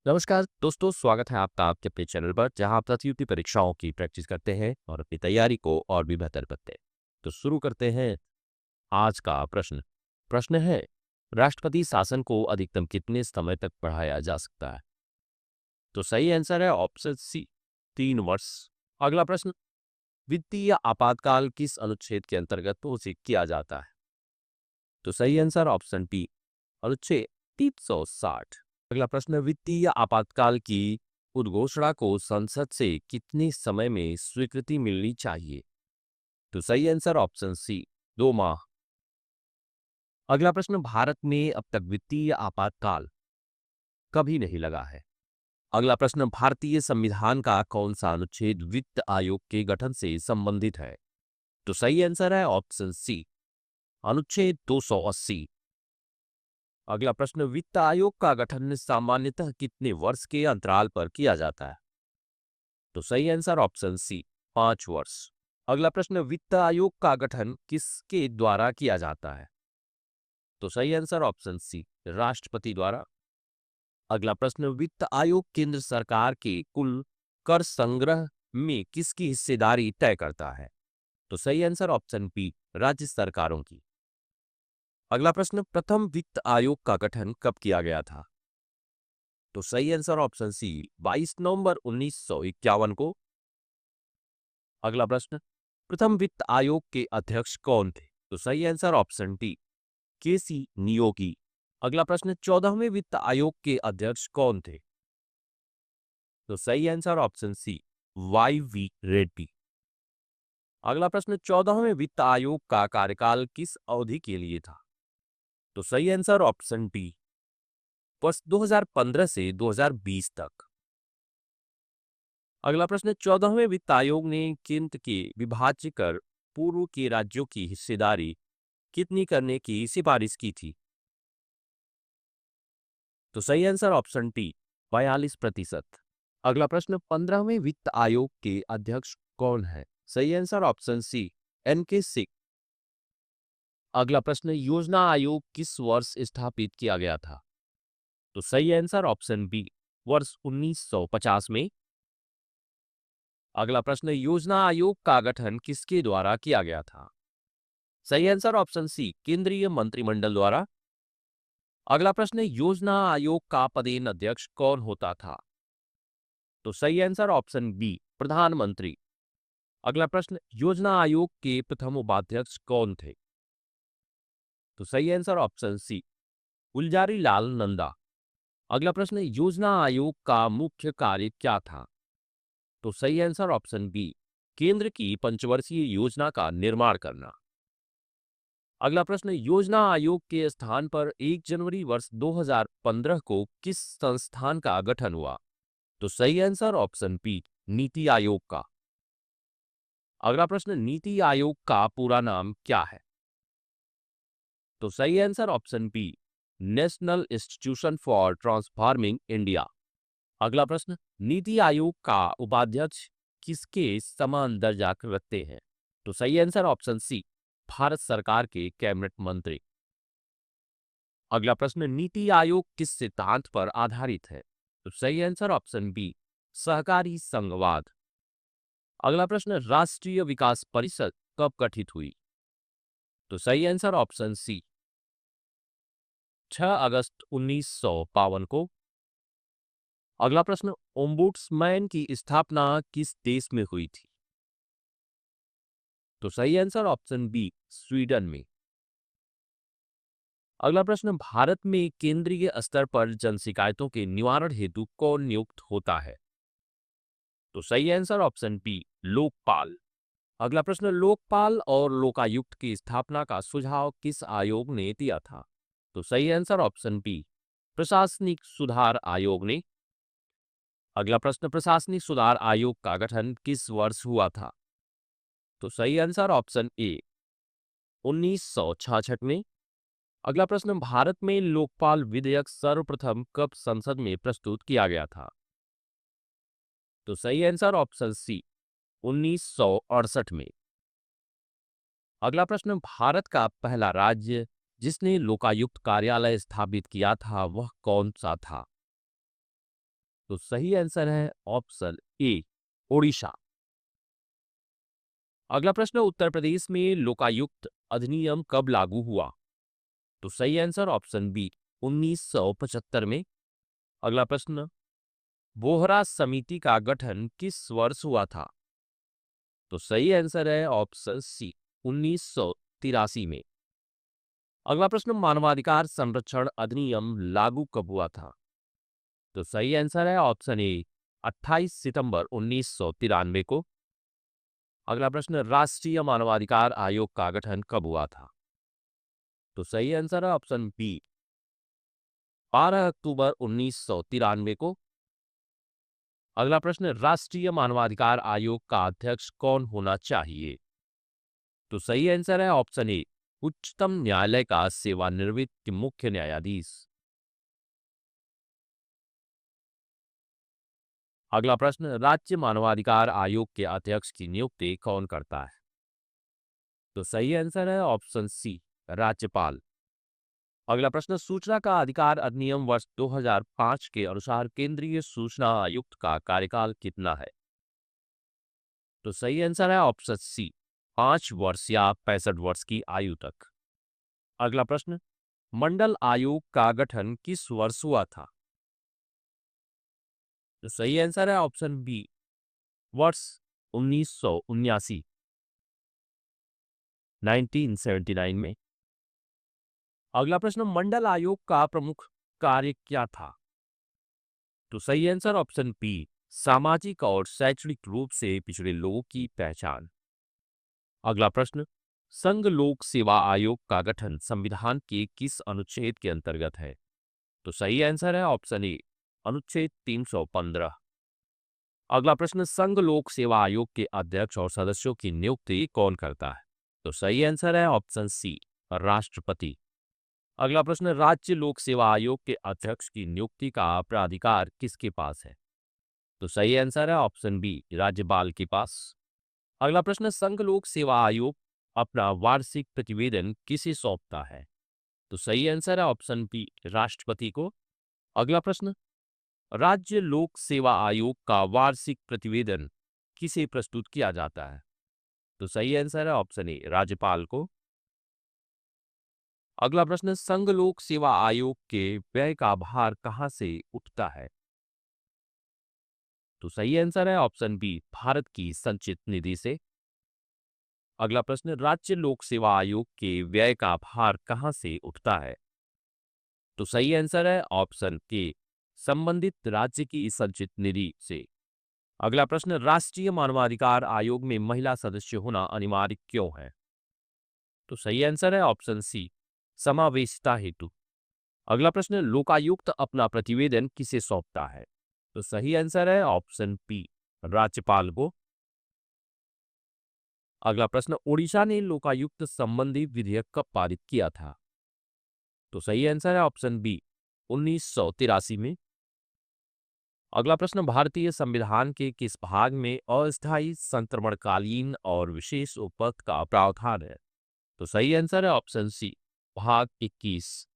नमस्कार दोस्तों, स्वागत है आपका आपके अपने चैनल पर जहां आप प्रतियोगिता परीक्षाओं की प्रैक्टिस करते हैं और अपनी तैयारी को और भी बेहतर करते हैं। तो शुरू करते हैं आज का प्रश्न। प्रश्न है, राष्ट्रपति शासन को अधिकतम कितने समय तक बढ़ाया जा सकता है? तो सही आंसर है ऑप्शन सी, 3 वर्ष। अगला प्रश्न, वित्तीय आपातकाल किस अनुच्छेद के अंतर्गत घोषित किया जाता है? तो सही आंसर ऑप्शन बी, अनुच्छेद 360। अगला प्रश्न, वित्तीय आपातकाल की उद्घोषणा को संसद से कितने समय में स्वीकृति मिलनी चाहिए? तो सही आंसर ऑप्शन सी, 2 माह। अगला प्रश्न, भारत में अब तक वित्तीय आपातकाल कभी नहीं लगा है। अगला प्रश्न, भारतीय संविधान का कौन सा अनुच्छेद वित्त आयोग के गठन से संबंधित है? तो सही आंसर है ऑप्शन सी, अनुच्छेद 280। अगला प्रश्न, वित्त आयोग का गठन सामान्यतः कितने वर्ष के अंतराल पर किया जाता है? तो सही आंसर ऑप्शन सी, 5 वर्ष। अगला प्रश्न, वित्त आयोग का गठन किसके द्वारा किया जाता है? तो सही आंसर ऑप्शन सी, राष्ट्रपति द्वारा। अगला प्रश्न, वित्त आयोग केंद्र सरकार के कुल कर संग्रह में किसकी हिस्सेदारी तय करता है? तो सही आंसर ऑप्शन बी, राज्य सरकारों की। अगला प्रश्न, प्रथम वित्त आयोग का गठन कब किया गया था? तो सही आंसर ऑप्शन सी, 22 नवंबर 1951 को। अगला प्रश्न, प्रथम वित्त आयोग के अध्यक्ष कौन थे? तो सही आंसर ऑप्शन डी, केसी नियोगी। अगला प्रश्न, 14वें वित्त आयोग के अध्यक्ष कौन थे? तो सही answer option C, Y V Reddy. अगला प्रश्न, 14वें वित्त आयोग का कार्यकाल किस अवधि के लिए था? तो सही आंसर ऑप्शन डी, वर्ष 2015 से 2020 तक। अगला प्रश्न, 14वें वित्त आयोग ने केंद्र के विभाज्य कर पूर्व के राज्यों की हिस्सेदारी कितनी करने की सिफारिश की थी? तो सही आंसर ऑप्शन टी, 42%। अगला प्रश्न, 15वें वित्त आयोग के अध्यक्ष कौन है? सही आंसर ऑप्शन सी, एन के सिंह। अगला प्रश्न, योजना आयोग किस वर्ष स्थापित किया गया था? तो सही आंसर ऑप्शन बी, वर्ष 1950 में। अगला प्रश्न, योजना आयोग का गठन किसके द्वारा किया गया था? सही आंसर ऑप्शन सी, केंद्रीय मंत्रिमंडल द्वारा। अगला प्रश्न, योजना आयोग का पदेन अध्यक्ष कौन होता था? तो सही आंसर ऑप्शन बी, प्रधानमंत्री। अगला प्रश्न, योजना आयोग के प्रथम उपाध्यक्ष कौन थे? तो सही आंसर ऑप्शन सी, गुलजारी लाल नंदा। अगला प्रश्न, योजना आयोग का मुख्य कार्य क्या था? तो सही आंसर ऑप्शन बी, केंद्र की पंचवर्षीय योजना का निर्माण करना। अगला प्रश्न, योजना आयोग के स्थान पर 1 जनवरी वर्ष 2015 को किस संस्थान का गठन हुआ? तो सही answer option B, NITI Aayog का। अगला प्रश्न, नीति आयोग का पूरा नाम क्या है? तो सही answer option B, national institution for transforming India. अगला प्रश्न, नीति आयोग का उपाध्यक्ष किसके समान दर्जा रखते हैं? तो सही आंसर ऑप्शन सी, भारत सरकार के कैबिनेट मंत्री। अगला प्रश्न, नीति आयोग किस सिद्धांत पर आधारित है? तो सही आंसर ऑप्शन बी, सहकारी संघवाद। अगला प्रश्न, राष्ट्रीय विकास परिषद कब गठित हुई? तो सही आंसर ऑप्शन सी, 6 अगस्त 1952 को। अगला प्रश्न, ओम्बुड्समैन की स्थापना किस देश में हुई थी? तो सही आंसर ऑप्शन बी, स्वीडन में। अगला प्रश्न, भारत में केंद्रीय स्तर पर जन शिकायतों के निवारण हेतु कौन नियुक्त होता है? तो सही आंसर ऑप्शन बी, लोकपाल। अगला प्रश्न, लोकपाल और लोकायुक्त की स्थापना का सुझाव किस आयोग ने दिया था? तो सही आंसर ऑप्शन बी, प्रशासनिक सुधार आयोग ने। अगला प्रश्न, प्रशासनिक सुधार आयोग का गठन किस वर्ष हुआ था? तो सही आंसर ऑप्शन ए, 1966 में। अगला प्रश्न, भारत में लोकपाल विधेयक सर्वप्रथम कब संसद में प्रस्तुत किया गया था? तो सही आंसर ऑप्शन सी, 1968 में। अगला प्रश्न, भारत का पहला राज्य जिसने लोकायुक्त कार्यालय स्थापित किया था वह कौन सा था? तो सही आंसर है ऑप्शन ए, ओडिशा। अगला प्रश्न, उत्तर प्रदेश में लोकायुक्त अधिनियम कब लागू हुआ? तो सही आंसर ऑप्शन बी, 1975 में। अगला प्रश्न, बोहरा समिति का गठन किस वर्ष हुआ था? तो सही आंसर है ऑप्शन सी, 1983 में। अगला प्रश्न, मानवाधिकार संरक्षण अधिनियम लागू कब हुआ था? तो सही आंसर है ऑप्शन ए, 28 सितंबर 1993 को। अगला प्रश्न, राष्ट्रीय मानवाधिकार आयोग का गठन कब हुआ था? तो सही आंसर है ऑप्शन बी, 12 अक्टूबर 1993 को। अगला प्रश्न, राष्ट्रीय मानवाधिकार आयोग का अध्यक्ष कौन होना चाहिए? तो सही आंसर है ऑप्शन ए, उच्चतम न्यायालय का सेवानिवृत्त मुख्य न्यायाधीश। अगला प्रश्न, राज्य मानवाधिकार आयोग के अध्यक्ष की नियुक्ति कौन करता है? तो सही आंसर है ऑप्शन सी, राज्यपाल। अगला प्रश्न, सूचना का अधिकार अधिनियम वर्ष 2005 के अनुसार केंद्रीय सूचना आयुक्त का कार्यकाल कितना है? तो सही आंसर है ऑप्शन सी, 5 वर्ष या 65 वर्ष की आयु तक। अगला प्रश्न, मंडल आयोग का गठन किस वर्ष हुआ था? तो सही आंसर है ऑप्शन बी, वर्ष 1979, 1979 में। अगला प्रश्न, मंडल आयोग का प्रमुख कार्य क्या था? तो सही आंसर ऑप्शन बी, सामाजिक और शैक्षणिक रूप से पिछड़े लोगों की पहचान। अगला प्रश्न, संघ लोक सेवा आयोग का गठन संविधान के किस अनुच्छेद के अंतर्गत है? तो सही आंसर है ऑप्शन ए, अनुच्छेद 315। अगला प्रश्न, संघ लोक सेवा आयोग के अध्यक्ष और सदस्यों की नियुक्ति कौन करता है? तो सही आंसर है ऑप्शन सी, राष्ट्रपति। अगला प्रश्न, राज्य लोक सेवा आयोग के अध्यक्ष की नियुक्ति का प्राधिकार किसके पास है? तो सही आंसर है ऑप्शन बी, राज्यपाल के पास। अगला प्रश्न, संघ लोक सेवा आयोग अपना वार्षिक प्रतिवेदन किसे सौंपता है? तो सही आंसर है ऑप्शन बी, राष्ट्रपति को। अगला प्रश्न, राज्य लोक सेवा आयोग का वार्षिक प्रतिवेदन किसे प्रस्तुत किया जाता है? तो सही आंसर है ऑप्शन ए, राज्यपाल को। अगला प्रश्न, संघ लोक सेवा आयोग के व्यय का भार कहां से उठता है? तो सही आंसर है ऑप्शन बी, भारत की संचित निधि से। अगला प्रश्न, राज्य लोक सेवा आयोग के व्यय का भार कहां से उठता है? तो सही आंसर है ऑप्शन के, संबंधित राज्य की संचित निधि से। अगला प्रश्न, राष्ट्रीय मानवाधिकार आयोग में महिला सदस्य होना अनिवार्य क्यों है? तो सही आंसर है ऑप्शन सी, समावेशिता हेतु। अगला प्रश्न, लोकायुक्त अपना प्रतिवेदन किसे सौंपता है? तो सही आंसर है ऑप्शन बी, राज्यपाल को। अगला प्रश्न, ओडिशा ने लोकायुक्त संबंधी विधेयक कब पारित किया था? तो सही आंसर है ऑप्शन बी, 1983 में। अगला प्रश्न, भारतीय संविधान के किस भाग में अस्थायी संक्रमणकालीन और विशेष उपपद का प्रावधान है? तो सही आंसर है ऑप्शन सी, भाग 21।